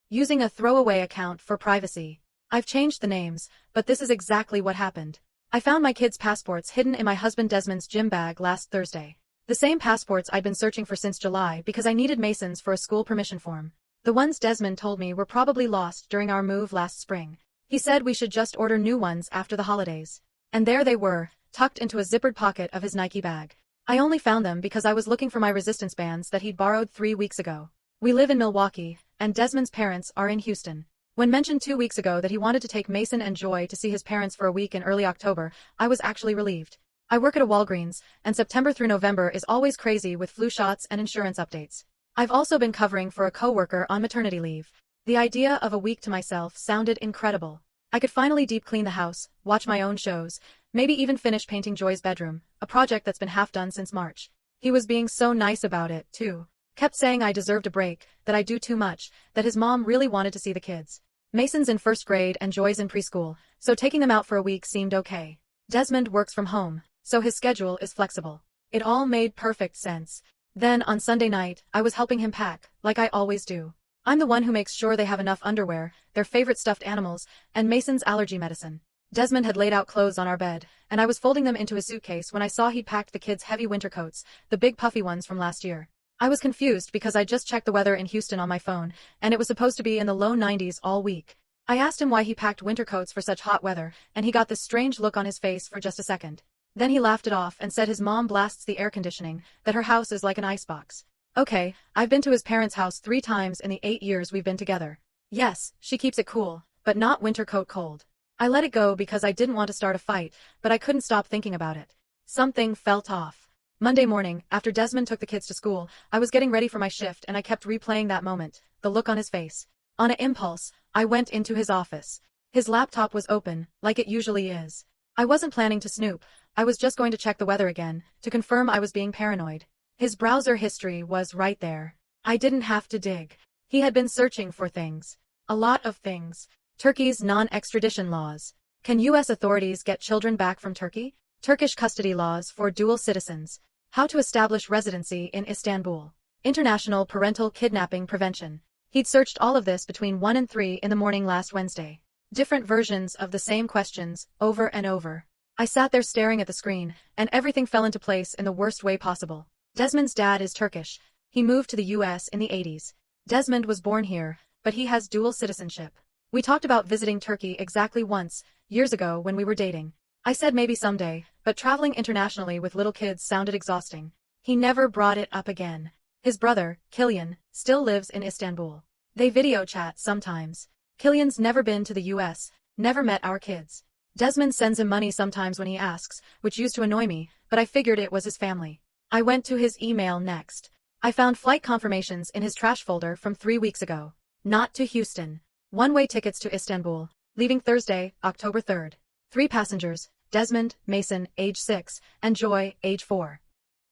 using a throwaway account for privacy. I've changed the names, but this is exactly what happened. I found my kids' passports hidden in my husband Desmond's gym bag last Thursday. The same passports I'd been searching for since July because I needed Mason's for a school permission form. The ones Desmond told me were probably lost during our move last spring. He said we should just order new ones after the holidays. And there they were, tucked into a zippered pocket of his Nike bag. I only found them because I was looking for my resistance bands that he'd borrowed 3 weeks ago. We live in Milwaukee, and Desmond's parents are in Houston. When mentioned 2 weeks ago that he wanted to take Mason and Joy to see his parents for a week in early October, I was actually relieved. I work at a Walgreens, and September through November is always crazy with flu shots and insurance updates. I've also been covering for a coworker on maternity leave. The idea of a week to myself sounded incredible. I could finally deep clean the house, watch my own shows, maybe even finish painting Joy's bedroom, a project that's been half done since March. He was being so nice about it, too. Kept saying I deserved a break, that I do too much, that his mom really wanted to see the kids. Mason's in first grade and Joy's in preschool, so taking them out for a week seemed okay. Desmond works from home, so his schedule is flexible. It all made perfect sense. Then, on Sunday night, I was helping him pack, like I always do. I'm the one who makes sure they have enough underwear, their favorite stuffed animals, and Mason's allergy medicine. Desmond had laid out clothes on our bed, and I was folding them into a suitcase when I saw he'd packed the kids' heavy winter coats, the big puffy ones from last year. I was confused because I just checked the weather in Houston on my phone, and it was supposed to be in the low 90s all week. I asked him why he packed winter coats for such hot weather, and he got this strange look on his face for just a second. Then he laughed it off and said his mom blasts the air conditioning, that her house is like an icebox. Okay, I've been to his parents' house 3 times in the 8 years we've been together. Yes, she keeps it cool, but not winter coat cold. I let it go because I didn't want to start a fight, but I couldn't stop thinking about it. Something felt off. Monday morning, after Desmond took the kids to school, I was getting ready for my shift and I kept replaying that moment, the look on his face. On an impulse, I went into his office. His laptop was open, like it usually is. I wasn't planning to snoop, I was just going to check the weather again, to confirm I was being paranoid. His browser history was right there. I didn't have to dig. He had been searching for things. A lot of things. Turkey's non-extradition laws. Can U.S. authorities get children back from Turkey? Turkish custody laws for dual citizens. How to establish residency in Istanbul. International parental kidnapping prevention. He'd searched all of this between 1 and 3 in the morning last Wednesday. Different versions of the same questions, over and over. I sat there staring at the screen, and everything fell into place in the worst way possible. Desmond's dad is Turkish. He moved to the U.S. in the 80s. Desmond was born here, but he has dual citizenship. We talked about visiting Turkey exactly once, years ago when we were dating. I said maybe someday, but traveling internationally with little kids sounded exhausting. He never brought it up again. His brother, Killian, still lives in Istanbul. They video chat sometimes. Killian's never been to the U.S., never met our kids. Desmond sends him money sometimes when he asks, which used to annoy me, but I figured it was his family. I went to his email next. I found flight confirmations in his trash folder from 3 weeks ago. Not to Houston. One-way tickets to Istanbul, leaving Thursday, October 3rd. 3 passengers, Desmond, Mason, age 6, and Joy, age 4.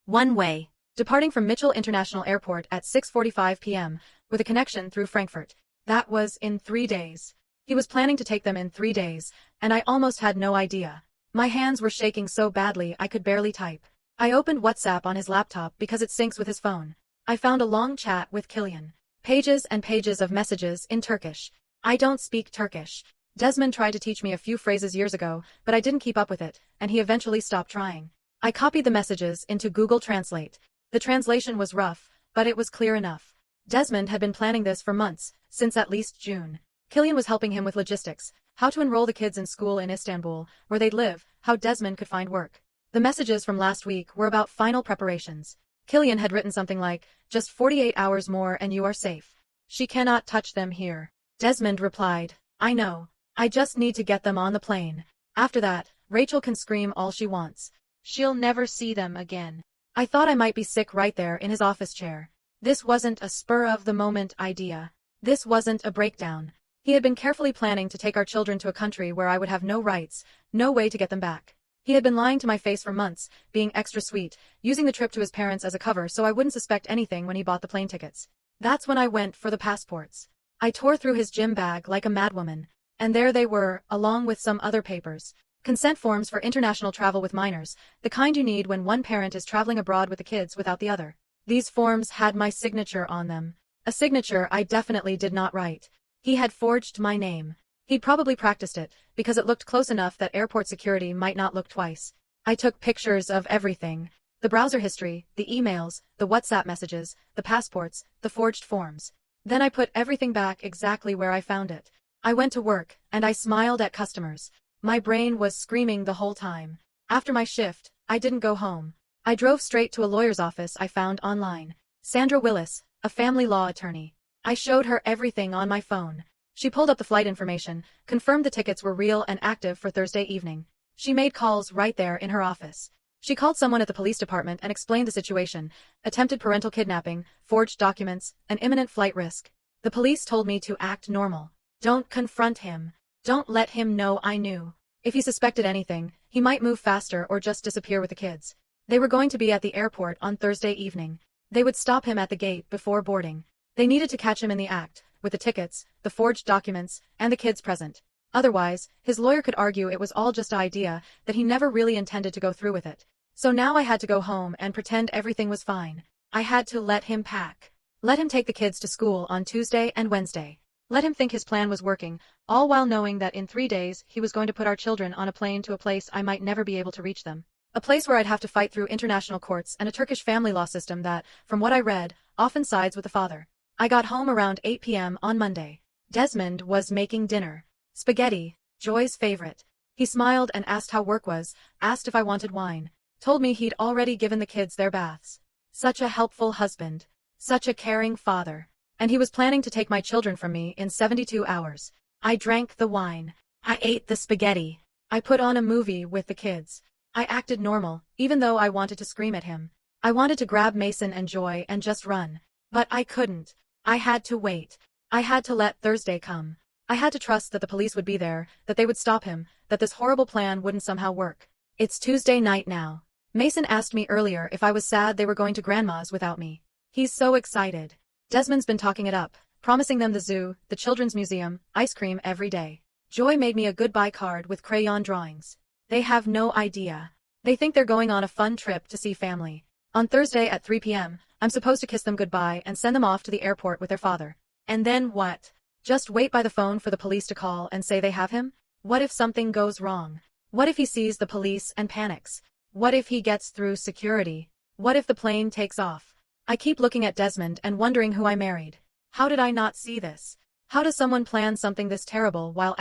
One-way. Departing from Mitchell International Airport at 6:45 p.m., with a connection through Frankfurt. That was in 3 days. He was planning to take them in 3 days, and I almost had no idea. My hands were shaking so badly I could barely type. I opened WhatsApp on his laptop because it syncs with his phone. I found a long chat with Killian. Pages and pages of messages in Turkish. I don't speak Turkish. Desmond tried to teach me a few phrases years ago, but I didn't keep up with it, and he eventually stopped trying. I copied the messages into Google Translate. The translation was rough, but it was clear enough. Desmond had been planning this for months, since at least June. Killian was helping him with logistics, how to enroll the kids in school in Istanbul, where they'd live, how Desmond could find work. The messages from last week were about final preparations. Killian had written something like, just 48 hours more and you are safe. She cannot touch them here. Desmond replied, I know. I just need to get them on the plane. After that, Rachel can scream all she wants. She'll never see them again. I thought I might be sick right there in his office chair. This wasn't a spur-of-the-moment idea. This wasn't a breakdown. He had been carefully planning to take our children to a country where I would have no rights, no way to get them back. He had been lying to my face for months, being extra sweet, using the trip to his parents as a cover so I wouldn't suspect anything when he bought the plane tickets. That's when I went for the passports. I tore through his gym bag like a madwoman. And there they were, along with some other papers. Consent forms for international travel with minors, the kind you need when one parent is traveling abroad with the kids without the other. These forms had my signature on them. A signature I definitely did not write. He had forged my name. He'd probably practiced it, because it looked close enough that airport security might not look twice. I took pictures of everything. The browser history, the emails, the WhatsApp messages, the passports, the forged forms. Then I put everything back exactly where I found it. I went to work, and I smiled at customers. My brain was screaming the whole time. After my shift, I didn't go home. I drove straight to a lawyer's office I found online. Sandra Willis, a family law attorney. I showed her everything on my phone. She pulled up the flight information, confirmed the tickets were real and active for Thursday evening. She made calls right there in her office. She called someone at the police department and explained the situation: attempted parental kidnapping, forged documents, an imminent flight risk. The police told me to act normal. Don't confront him. Don't let him know I knew. If he suspected anything, he might move faster or just disappear with the kids. They were going to be at the airport on Thursday evening. They would stop him at the gate before boarding. They needed to catch him in the act, with the tickets, the forged documents, and the kids present. Otherwise, his lawyer could argue it was all just an idea, that he never really intended to go through with it. So now I had to go home and pretend everything was fine. I had to let him pack. Let him take the kids to school on Tuesday and Wednesday. Let him think his plan was working, all while knowing that in 3 days he was going to put our children on a plane to a place I might never be able to reach them. A place where I'd have to fight through international courts and a Turkish family law system that, from what I read, often sides with the father. I got home around 8 p.m. on Monday. Desmond was making dinner. Spaghetti, Joy's favorite. He smiled and asked how work was, asked if I wanted wine. Told me he'd already given the kids their baths. Such a helpful husband. Such a caring father. And he was planning to take my children from me in 72 hours. I drank the wine. I ate the spaghetti. I put on a movie with the kids. I acted normal, even though I wanted to scream at him. I wanted to grab Mason and Joy and just run. But I couldn't. I had to wait. I had to let Thursday come. I had to trust that the police would be there, that they would stop him, that this horrible plan wouldn't somehow work. It's Tuesday night now. Mason asked me earlier if I was sad they were going to Grandma's without me. He's so excited. Desmond's been talking it up, promising them the zoo, the children's museum, ice cream every day. Joy made me a goodbye card with crayon drawings. They have no idea. They think they're going on a fun trip to see family. On Thursday at 3 p.m., I'm supposed to kiss them goodbye and send them off to the airport with their father. And then what? Just wait by the phone for the police to call and say they have him? What if something goes wrong? What if he sees the police and panics? What if he gets through security? What if the plane takes off? I keep looking at Desmond and wondering who I married. How did I not see this? How does someone plan something this terrible while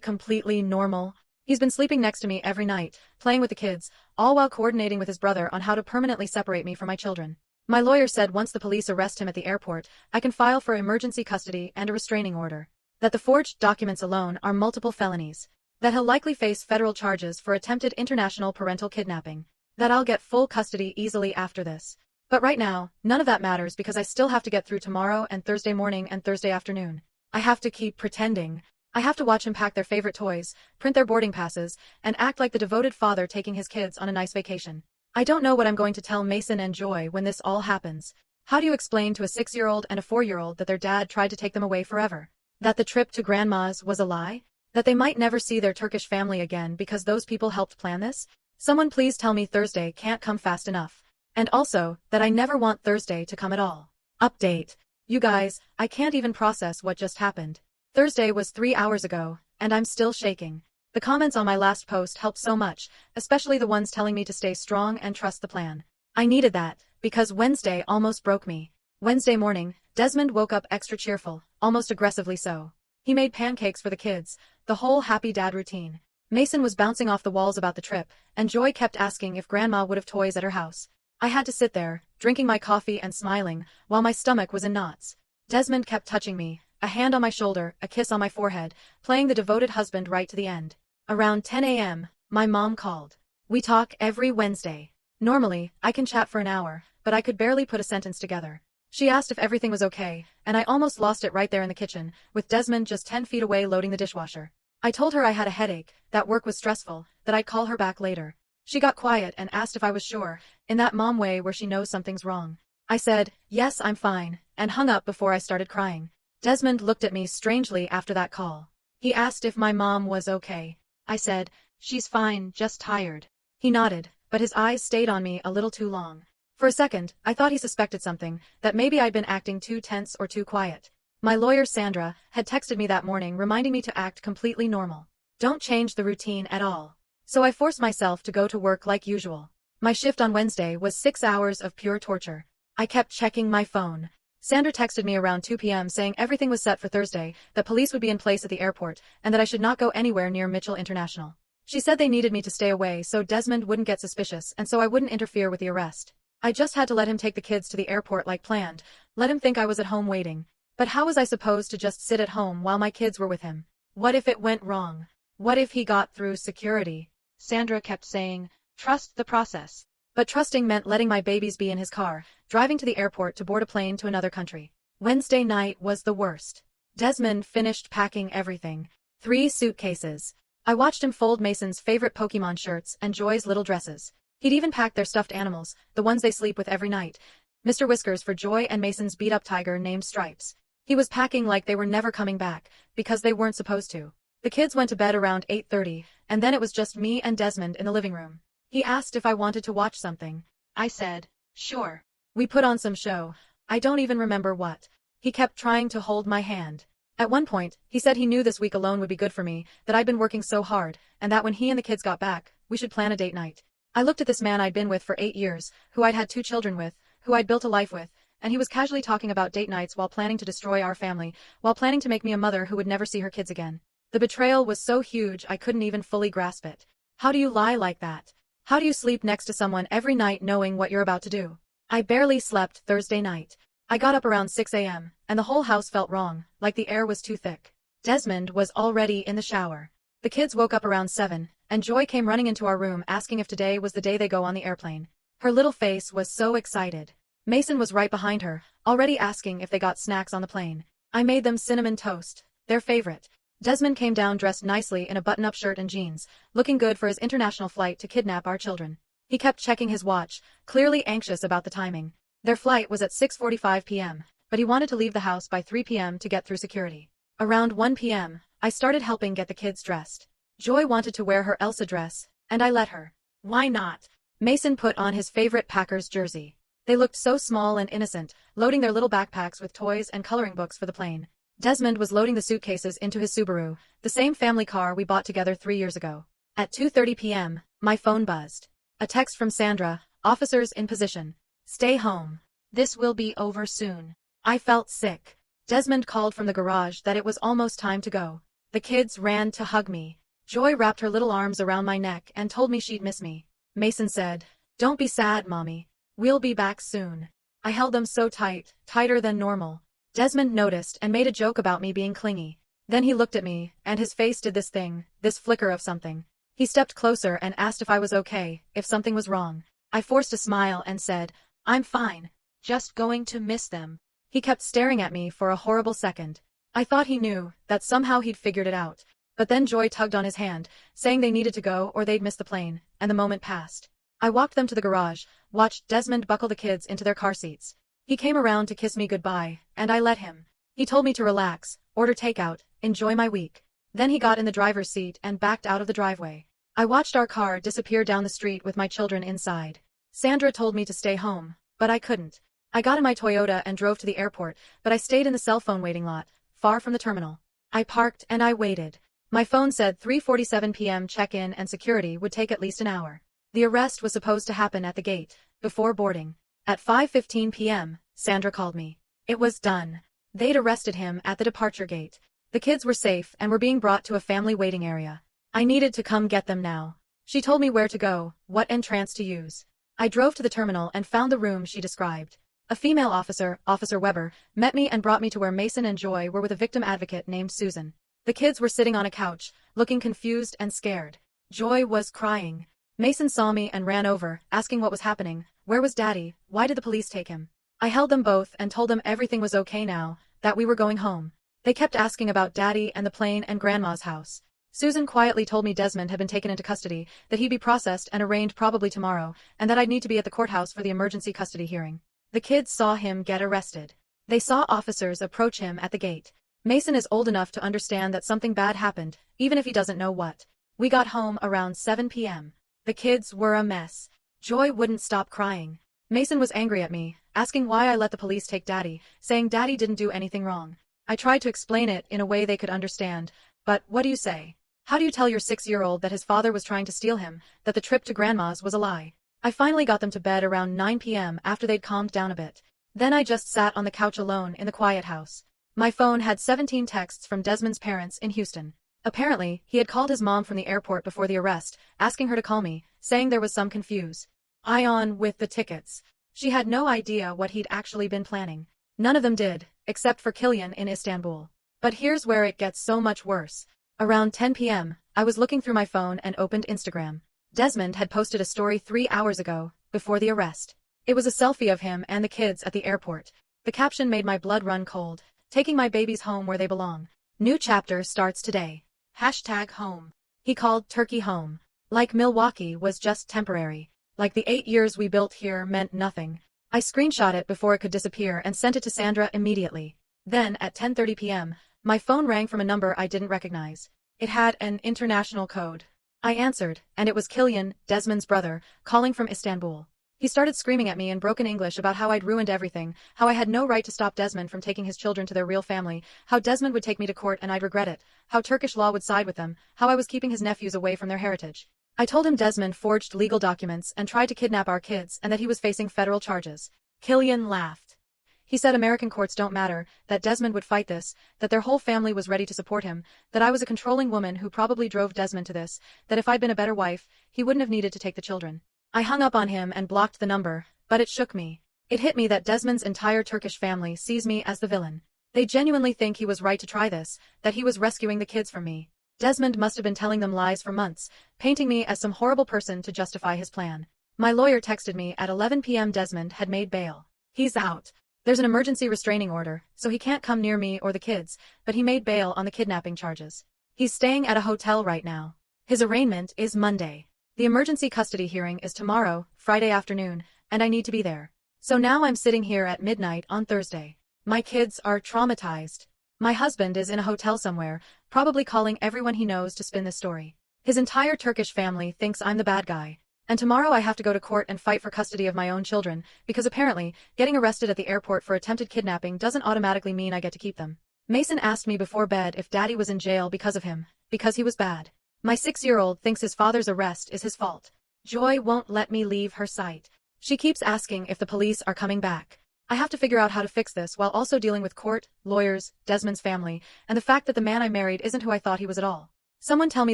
completely normal? He's been sleeping next to me every night, playing with the kids, all while coordinating with his brother on how to permanently separate me from my children. My lawyer said once the police arrest him at the airport, I can file for emergency custody and a restraining order. That the forged documents alone are multiple felonies. That he'll likely face federal charges for attempted international parental kidnapping. That I'll get full custody easily after this. But right now, none of that matters because I still have to get through tomorrow and Thursday morning and Thursday afternoon. I have to keep pretending. I have to watch him pack their favorite toys, print their boarding passes, and act like the devoted father taking his kids on a nice vacation. I don't know what I'm going to tell Mason and Joy when this all happens. How do you explain to a 6-year-old and a 4-year-old that their dad tried to take them away forever? That the trip to Grandma's was a lie? That they might never see their Turkish family again because those people helped plan this? Someone please tell me Thursday can't come fast enough. And also, that I never want Thursday to come at all. Update. You guys, I can't even process what just happened. Thursday was 3 hours ago, and I'm still shaking. The comments on my last post helped so much, especially the ones telling me to stay strong and trust the plan. I needed that, because Wednesday almost broke me. Wednesday morning, Desmond woke up extra cheerful, almost aggressively so. He made pancakes for the kids, the whole happy dad routine. Mason was bouncing off the walls about the trip, and Joy kept asking if Grandma would have toys at her house. I had to sit there, drinking my coffee and smiling, while my stomach was in knots. Desmond kept touching me, a hand on my shoulder, a kiss on my forehead, playing the devoted husband right to the end. Around 10 a.m., my mom called. We talk every Wednesday. Normally, I can chat for an hour, but I could barely put a sentence together. She asked if everything was okay, and I almost lost it right there in the kitchen, with Desmond just 10 feet away loading the dishwasher. I told her I had a headache, that work was stressful, that I'd call her back later. She got quiet and asked if I was sure, in that mom way where she knows something's wrong. I said, yes, I'm fine, and hung up before I started crying. Desmond looked at me strangely after that call. He asked if my mom was okay. I said, she's fine, just tired. He nodded, but his eyes stayed on me a little too long. For a second, I thought he suspected something, that maybe I'd been acting too tense or too quiet. My lawyer Sandra had texted me that morning reminding me to act completely normal. Don't change the routine at all. So I forced myself to go to work like usual. My shift on Wednesday was 6 hours of pure torture. I kept checking my phone. Sandra texted me around 2 p.m. saying everything was set for Thursday, that police would be in place at the airport, and that I should not go anywhere near Mitchell International. She said they needed me to stay away so Desmond wouldn't get suspicious and so I wouldn't interfere with the arrest. I just had to let him take the kids to the airport like planned, let him think I was at home waiting. But how was I supposed to just sit at home while my kids were with him? What if it went wrong? What if he got through security? Sandra kept saying, trust the process. But trusting meant letting my babies be in his car, driving to the airport to board a plane to another country. Wednesday night was the worst. Desmond finished packing everything. 3 suitcases. I watched him fold Mason's favorite Pokemon shirts and Joy's little dresses. He'd even packed their stuffed animals, the ones they sleep with every night. Mr. Whiskers for Joy and Mason's beat-up tiger named Stripes. He was packing like they were never coming back, because they weren't supposed to. The kids went to bed around 8:30, and then it was just me and Desmond in the living room. He asked if I wanted to watch something. I said, sure. We put on some show. I don't even remember what. He kept trying to hold my hand. At one point, he said he knew this week alone would be good for me, that I'd been working so hard, and that when he and the kids got back, we should plan a date night. I looked at this man I'd been with for 8 years, who I'd had 2 children with, who I'd built a life with, and he was casually talking about date nights while planning to destroy our family, while planning to make me a mother who would never see her kids again. The betrayal was so huge I couldn't even fully grasp it. How do you lie like that? How do you sleep next to someone every night knowing what you're about to do? I barely slept Thursday night. I got up around 6 a.m., and the whole house felt wrong, like the air was too thick. Desmond was already in the shower. The kids woke up around 7, and Joy came running into our room asking if today was the day they go on the airplane. Her little face was so excited. Mason was right behind her, already asking if they got snacks on the plane. I made them cinnamon toast, their favorite. Desmond came down dressed nicely in a button-up shirt and jeans, looking good for his international flight to kidnap our children. He kept checking his watch, clearly anxious about the timing. Their flight was at 6:45 p.m., but he wanted to leave the house by 3 p.m. to get through security. Around 1 p.m., I started helping get the kids dressed. Joy wanted to wear her Elsa dress, and I let her. Why not? Mason put on his favorite Packers jersey. They looked so small and innocent, loading their little backpacks with toys and coloring books for the plane. Desmond was loading the suitcases into his Subaru, the same family car we bought together 3 years ago. At 2:30 p.m., my phone buzzed. A text from Sandra, officers in position. Stay home. This will be over soon. I felt sick. Desmond called from the garage that it was almost time to go. The kids ran to hug me. Joy wrapped her little arms around my neck and told me she'd miss me. Mason said, "Don't be sad, Mommy. We'll be back soon." I held them so tight, tighter than normal. Desmond noticed and made a joke about me being clingy. Then he looked at me, and his face did this thing, this flicker of something. He stepped closer and asked if I was okay, if something was wrong. I forced a smile and said, "I'm fine. Just going to miss them." He kept staring at me for a horrible second. I thought he knew, that somehow he'd figured it out. But then Joy tugged on his hand, saying they needed to go or they'd miss the plane, and the moment passed. I walked them to the garage, watched Desmond buckle the kids into their car seats. He came around to kiss me goodbye, and I let him. He told me to relax, order takeout, enjoy my week. Then he got in the driver's seat and backed out of the driveway. I watched our car disappear down the street with my children inside. Sandra told me to stay home, but I couldn't. I got in my Toyota and drove to the airport, but I stayed in the cell phone waiting lot, far from the terminal. I parked and I waited. My phone said 3:47 p.m. check-in and security would take at least an hour. The arrest was supposed to happen at the gate, before boarding. At 5:15 p.m., Sandra called me. It was done. They'd arrested him at the departure gate. The kids were safe and were being brought to a family waiting area. I needed to come get them now. She told me where to go, what entrance to use. I drove to the terminal and found the room she described. A female officer, Officer Weber, met me and brought me to where Mason and Joy were with a victim advocate named Susan. The kids were sitting on a couch, looking confused and scared. Joy was crying. Mason saw me and ran over, asking what was happening. Where was Daddy? Why did the police take him? I held them both and told them everything was okay now, that we were going home. They kept asking about Daddy and the plane and Grandma's house. Susan quietly told me Desmond had been taken into custody, that he'd be processed and arraigned probably tomorrow, and that I'd need to be at the courthouse for the emergency custody hearing. The kids saw him get arrested. They saw officers approach him at the gate. Mason is old enough to understand that something bad happened, even if he doesn't know what. We got home around 7 p.m. The kids were a mess. Joy wouldn't stop crying. Mason was angry at me, asking why I let the police take Daddy, saying Daddy didn't do anything wrong. I tried to explain it in a way they could understand, but what do you say? How do you tell your 6-year-old that his father was trying to steal him, that the trip to grandma's was a lie? I finally got them to bed around 9 p.m. after they'd calmed down a bit. Then I just sat on the couch alone in the quiet house. My phone had 17 texts from Desmond's parents in Houston. Apparently, he had called his mom from the airport before the arrest, asking her to call me, saying there was some confuse. On with the tickets. She had no idea what he'd actually been planning. None of them did, except for Killian in Istanbul. But here's where it gets so much worse. Around 10 p.m., I was looking through my phone and opened Instagram. Desmond had posted a story 3 hours ago, before the arrest. It was a selfie of him and the kids at the airport. The caption made my blood run cold. Taking my babies home where they belong. New chapter starts today. #home. He called Turkey home. Like Milwaukee was just temporary. Like the 8 years we built here meant nothing. I screenshot it before it could disappear and sent it to Sandra immediately. Then, at 10:30 p.m., my phone rang from a number I didn't recognize. It had an international code. I answered, and it was Killian, Desmond's brother, calling from Istanbul. He started screaming at me in broken English about how I'd ruined everything, how I had no right to stop Desmond from taking his children to their real family, how Desmond would take me to court and I'd regret it, how Turkish law would side with them, how I was keeping his nephews away from their heritage. I told him Desmond forged legal documents and tried to kidnap our kids and that he was facing federal charges. Killian laughed. He said American courts don't matter, that Desmond would fight this, that their whole family was ready to support him, that I was a controlling woman who probably drove Desmond to this, that if I'd been a better wife, he wouldn't have needed to take the children. I hung up on him and blocked the number, but it shook me. It hit me that Desmond's entire Turkish family sees me as the villain. They genuinely think he was right to try this, that he was rescuing the kids from me. Desmond must have been telling them lies for months, painting me as some horrible person to justify his plan. My lawyer texted me at 11 p.m. Desmond had made bail. He's out. There's an emergency restraining order, so he can't come near me or the kids, but he made bail on the kidnapping charges. He's staying at a hotel right now. His arraignment is Monday. The emergency custody hearing is tomorrow, Friday afternoon, and I need to be there. So now I'm sitting here at midnight on Thursday. My kids are traumatized. My husband is in a hotel somewhere, probably calling everyone he knows to spin this story. His entire Turkish family thinks I'm the bad guy. And tomorrow I have to go to court and fight for custody of my own children, because apparently, getting arrested at the airport for attempted kidnapping doesn't automatically mean I get to keep them. Mason asked me before bed if Daddy was in jail because of him, because he was bad. My 6-year-old thinks his father's arrest is his fault. Joy won't let me leave her sight. She keeps asking if the police are coming back. I have to figure out how to fix this while also dealing with court, lawyers, Desmond's family, and the fact that the man I married isn't who I thought he was at all. Someone tell me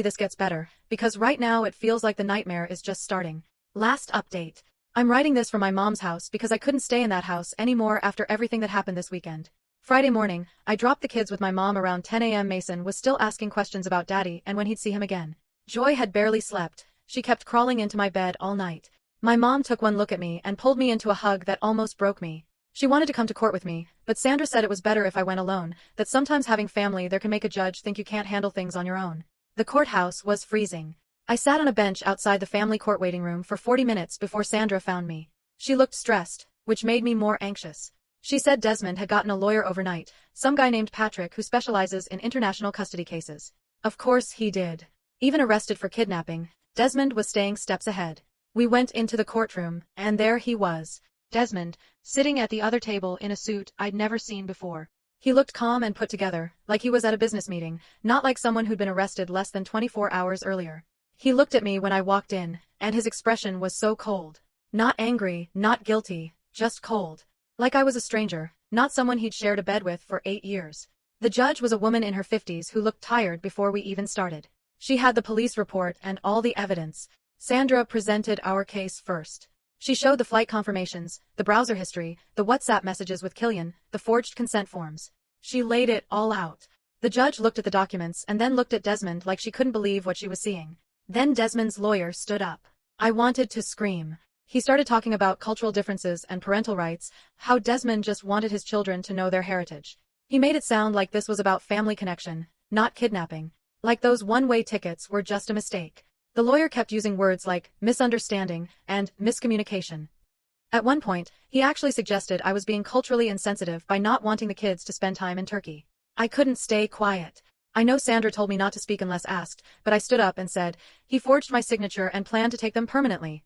this gets better, because right now it feels like the nightmare is just starting. Last update. I'm writing this from my mom's house because I couldn't stay in that house anymore after everything that happened this weekend. Friday morning, I dropped the kids with my mom around 10 a.m. Mason was still asking questions about Daddy and when he'd see him again. Joy had barely slept. She kept crawling into my bed all night. My mom took one look at me and pulled me into a hug that almost broke me. She wanted to come to court with me, but Sandra said it was better if I went alone, that sometimes having family there can make a judge think you can't handle things on your own. The courthouse was freezing. I sat on a bench outside the family court waiting room for 40 minutes before Sandra found me. She looked stressed, which made me more anxious. She said Desmond had gotten a lawyer overnight, some guy named Patrick who specializes in international custody cases. Of course he did. Even arrested for kidnapping, Desmond was staying steps ahead. We went into the courtroom, and there he was. Desmond, sitting at the other table in a suit I'd never seen before. He looked calm and put together, like he was at a business meeting, not like someone who'd been arrested less than 24 hours earlier. He looked at me when I walked in, and his expression was so cold. Not angry, not guilty, just cold. Like I was a stranger, not someone he'd shared a bed with for 8 years. The judge was a woman in her 50s who looked tired before we even started. She had the police report and all the evidence. Sandra presented our case first. She showed the flight confirmations, the browser history, the WhatsApp messages with Killian, the forged consent forms. She laid it all out. The judge looked at the documents and then looked at Desmond like she couldn't believe what she was seeing. Then Desmond's lawyer stood up. I wanted to scream. He started talking about cultural differences and parental rights, how Desmond just wanted his children to know their heritage. He made it sound like this was about family connection, not kidnapping. Like those one-way tickets were just a mistake. The lawyer kept using words like misunderstanding and miscommunication. At one point, he actually suggested I was being culturally insensitive by not wanting the kids to spend time in Turkey. I couldn't stay quiet. I know Sandra told me not to speak unless asked, but I stood up and said, he forged my signature and planned to take them permanently.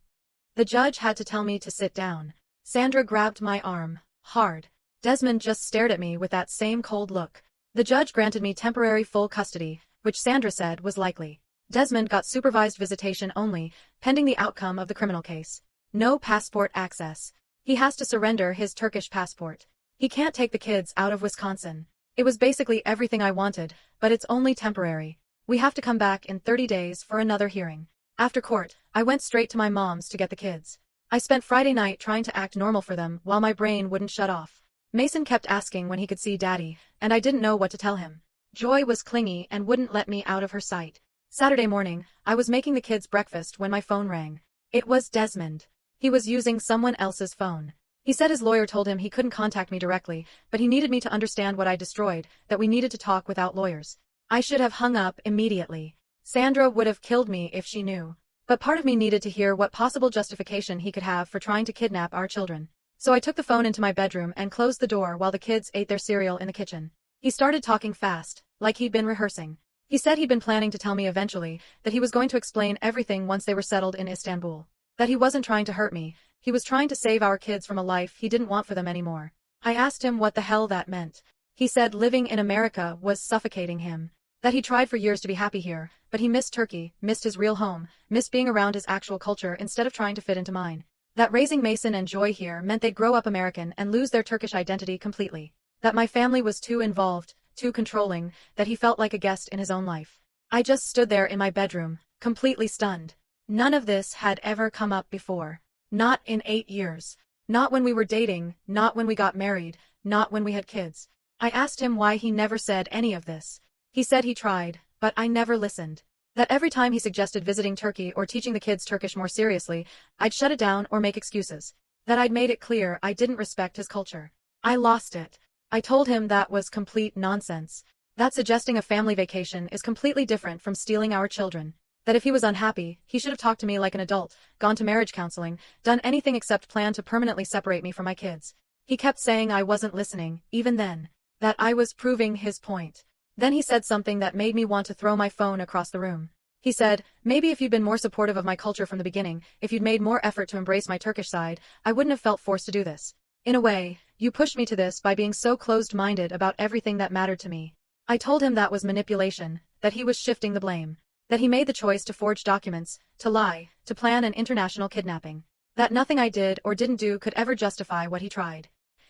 The judge had to tell me to sit down. Sandra grabbed my arm, hard. Desmond just stared at me with that same cold look. The judge granted me temporary full custody, which Sandra said was likely. Desmond got supervised visitation only, pending the outcome of the criminal case. No passport access. He has to surrender his Turkish passport. He can't take the kids out of Wisconsin. It was basically everything I wanted, but it's only temporary. We have to come back in 30 days for another hearing. After court, I went straight to my mom's to get the kids. I spent Friday night trying to act normal for them while my brain wouldn't shut off. Mason kept asking when he could see Daddy, and I didn't know what to tell him. Joy was clingy and wouldn't let me out of her sight. Saturday morning, I was making the kids breakfast when my phone rang. It was Desmond. He was using someone else's phone. He said his lawyer told him he couldn't contact me directly, but he needed me to understand what I destroyed, that we needed to talk without lawyers. I should have hung up immediately. Sandra would have killed me if she knew. But part of me needed to hear what possible justification he could have for trying to kidnap our children. So I took the phone into my bedroom and closed the door while the kids ate their cereal in the kitchen. He started talking fast, like he'd been rehearsing. He said he'd been planning to tell me eventually, that he was going to explain everything once they were settled in Istanbul. That he wasn't trying to hurt me, he was trying to save our kids from a life he didn't want for them anymore. I asked him what the hell that meant. He said living in America was suffocating him. That he tried for years to be happy here, but he missed Turkey, missed his real home, missed being around his actual culture instead of trying to fit into mine. That raising Mason and Joy here meant they'd grow up American and lose their Turkish identity completely. That my family was too involved, too controlling, that he felt like a guest in his own life. I just stood there in my bedroom, completely stunned. None of this had ever come up before. Not in 8 years. Not when we were dating, not when we got married, not when we had kids. I asked him why he never said any of this. He said he tried, but I never listened. That every time he suggested visiting Turkey or teaching the kids Turkish more seriously, I'd shut it down or make excuses. That I'd made it clear I didn't respect his culture. I lost it. I told him that was complete nonsense. That suggesting a family vacation is completely different from stealing our children. That if he was unhappy, he should have talked to me like an adult, gone to marriage counseling, done anything except plan to permanently separate me from my kids. He kept saying I wasn't listening, even then. That I was proving his point. Then he said something that made me want to throw my phone across the room. He said, maybe if you'd been more supportive of my culture from the beginning, if you'd made more effort to embrace my Turkish side, I wouldn't have felt forced to do this. In a way, you pushed me to this by being so closed-minded about everything that mattered to me. I told him that was manipulation, that he was shifting the blame. That he made the choice to forge documents, to lie, to plan an international kidnapping. That nothing I did or didn't do could ever justify what he tried.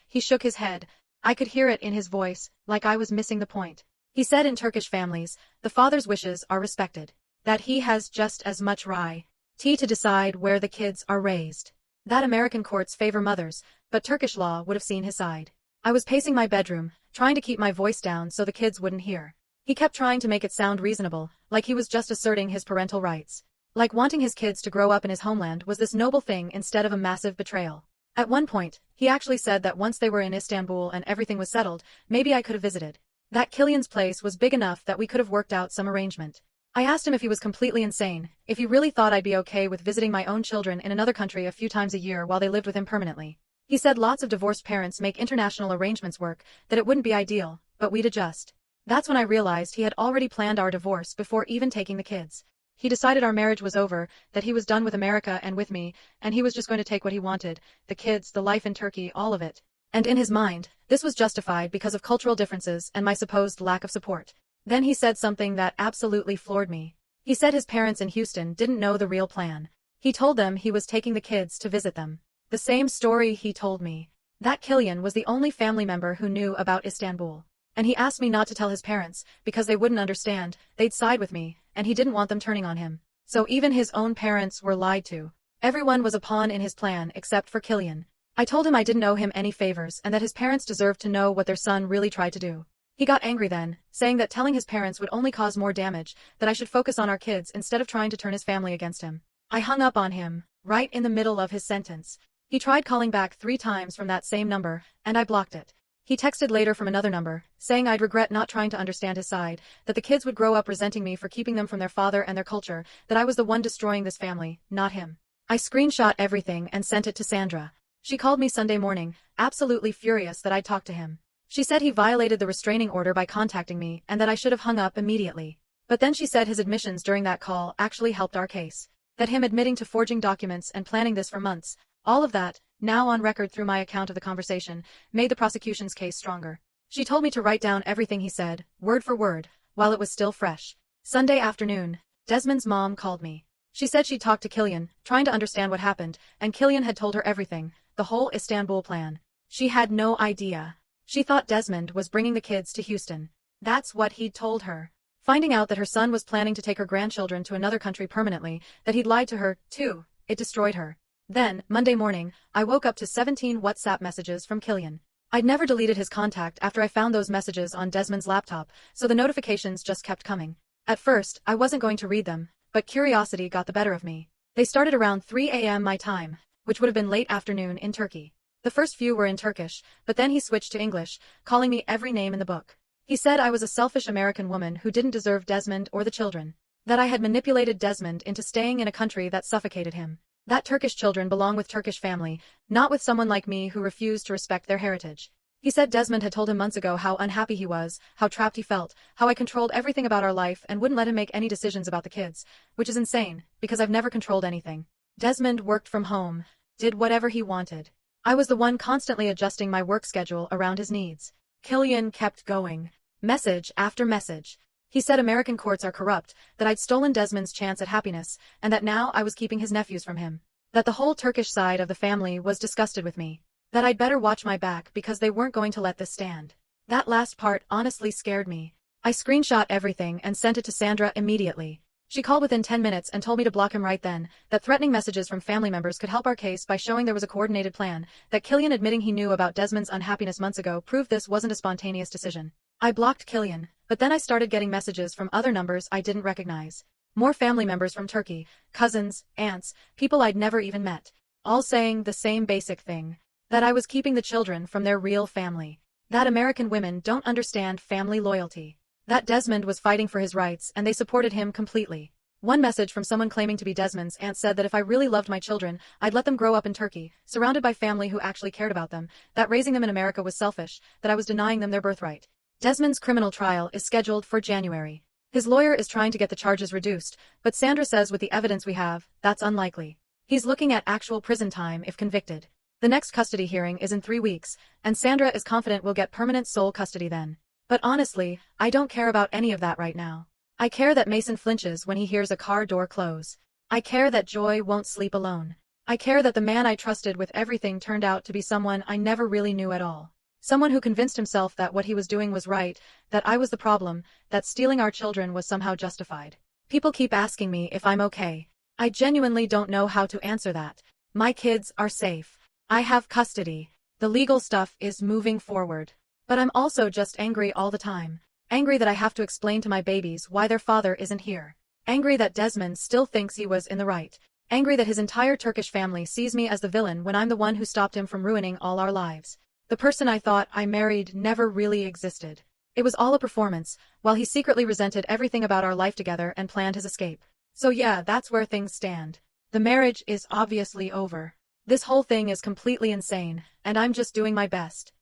He shook his head. I could hear it in his voice, like I was missing the point. He said in Turkish families, the father's wishes are respected. That he has just as much right to decide where the kids are raised. That American courts favor mothers, but Turkish law would have seen his side. I was pacing my bedroom, trying to keep my voice down so the kids wouldn't hear. He kept trying to make it sound reasonable, like he was just asserting his parental rights. Like wanting his kids to grow up in his homeland was this noble thing instead of a massive betrayal. At one point, he actually said that once they were in Istanbul and everything was settled, maybe I could have visited. That Killian's place was big enough that we could have worked out some arrangement. I asked him if he was completely insane, if he really thought I'd be okay with visiting my own children in another country a few times a year while they lived with him permanently. He said lots of divorced parents make international arrangements work, that it wouldn't be ideal, but we'd adjust. That's when I realized he had already planned our divorce before even taking the kids. He decided our marriage was over, that he was done with America and with me, and he was just going to take what he wanted, the kids, the life in Turkey, all of it. And in his mind, this was justified because of cultural differences and my supposed lack of support. Then he said something that absolutely floored me. He said his parents in Houston didn't know the real plan. He told them he was taking the kids to visit them. The same story he told me. That Killian was the only family member who knew about Istanbul. And he asked me not to tell his parents, because they wouldn't understand, they'd side with me, and he didn't want them turning on him. So even his own parents were lied to. Everyone was a pawn in his plan except for Killian. I told him I didn't owe him any favors and that his parents deserved to know what their son really tried to do. He got angry then, saying that telling his parents would only cause more damage, that I should focus on our kids instead of trying to turn his family against him. I hung up on him, right in the middle of his sentence. He tried calling back 3 times from that same number, and I blocked it. He texted later from another number, saying I'd regret not trying to understand his side, that the kids would grow up resenting me for keeping them from their father and their culture, that I was the one destroying this family, not him. I screenshot everything and sent it to Sandra. She called me Sunday morning, absolutely furious that I'd talked to him. She said he violated the restraining order by contacting me and that I should have hung up immediately. But then she said his admissions during that call actually helped our case. That him admitting to forging documents and planning this for months, all of that, now on record through my account of the conversation, made the prosecution's case stronger. She told me to write down everything he said, word for word, while it was still fresh. Sunday afternoon, Desmond's mom called me. She said she'd talked to Killian, trying to understand what happened, and Killian had told her everything, the whole Istanbul plan. She had no idea. She thought Desmond was bringing the kids to Houston. That's what he'd told her. Finding out that her son was planning to take her grandchildren to another country permanently, that he'd lied to her, too, it destroyed her. Then, Monday morning, I woke up to 17 WhatsApp messages from Killian. I'd never deleted his contact after I found those messages on Desmond's laptop, so the notifications just kept coming. At first, I wasn't going to read them, but curiosity got the better of me. They started around 3 a.m. my time, which would have been late afternoon in Turkey. The first few were in Turkish, but then he switched to English, calling me every name in the book. He said I was a selfish American woman who didn't deserve Desmond or the children. That I had manipulated Desmond into staying in a country that suffocated him. That Turkish children belong with Turkish family, not with someone like me who refused to respect their heritage. He said Desmond had told him months ago how unhappy he was, how trapped he felt, how I controlled everything about our life and wouldn't let him make any decisions about the kids, which is insane, because I've never controlled anything. Desmond worked from home, did whatever he wanted. I was the one constantly adjusting my work schedule around his needs. Killian kept going. Message after message. He said American courts are corrupt, that I'd stolen Desmond's chance at happiness, and that now I was keeping his nephews from him. That the whole Turkish side of the family was disgusted with me. That I'd better watch my back because they weren't going to let this stand. That last part honestly scared me. I screenshot everything and sent it to Sandra immediately. She called within 10 minutes and told me to block him right then, that threatening messages from family members could help our case by showing there was a coordinated plan, that Killian admitting he knew about Desmond's unhappiness months ago proved this wasn't a spontaneous decision. I blocked Killian, but then I started getting messages from other numbers I didn't recognize. More family members from Turkey, cousins, aunts, people I'd never even met, all saying the same basic thing. That I was keeping the children from their real family. That American women don't understand family loyalty. That Desmond was fighting for his rights and they supported him completely. One message from someone claiming to be Desmond's aunt said that if I really loved my children, I'd let them grow up in Turkey, surrounded by family who actually cared about them, that raising them in America was selfish, that I was denying them their birthright. Desmond's criminal trial is scheduled for January. His lawyer is trying to get the charges reduced, but Sandra says with the evidence we have, that's unlikely. He's looking at actual prison time if convicted. The next custody hearing is in 3 weeks, and Sandra is confident we'll get permanent sole custody then. But honestly, I don't care about any of that right now. I care that Mason flinches when he hears a car door close. I care that Joy won't sleep alone. I care that the man I trusted with everything turned out to be someone I never really knew at all. Someone who convinced himself that what he was doing was right, that I was the problem, that stealing our children was somehow justified. People keep asking me if I'm okay. I genuinely don't know how to answer that. My kids are safe. I have custody. The legal stuff is moving forward. But I'm also just angry all the time. Angry that I have to explain to my babies why their father isn't here. Angry that Desmond still thinks he was in the right. Angry that his entire Turkish family sees me as the villain when I'm the one who stopped him from ruining all our lives. The person I thought I married never really existed. It was all a performance, while he secretly resented everything about our life together and planned his escape. So yeah, that's where things stand. The marriage is obviously over. This whole thing is completely insane, and I'm just doing my best.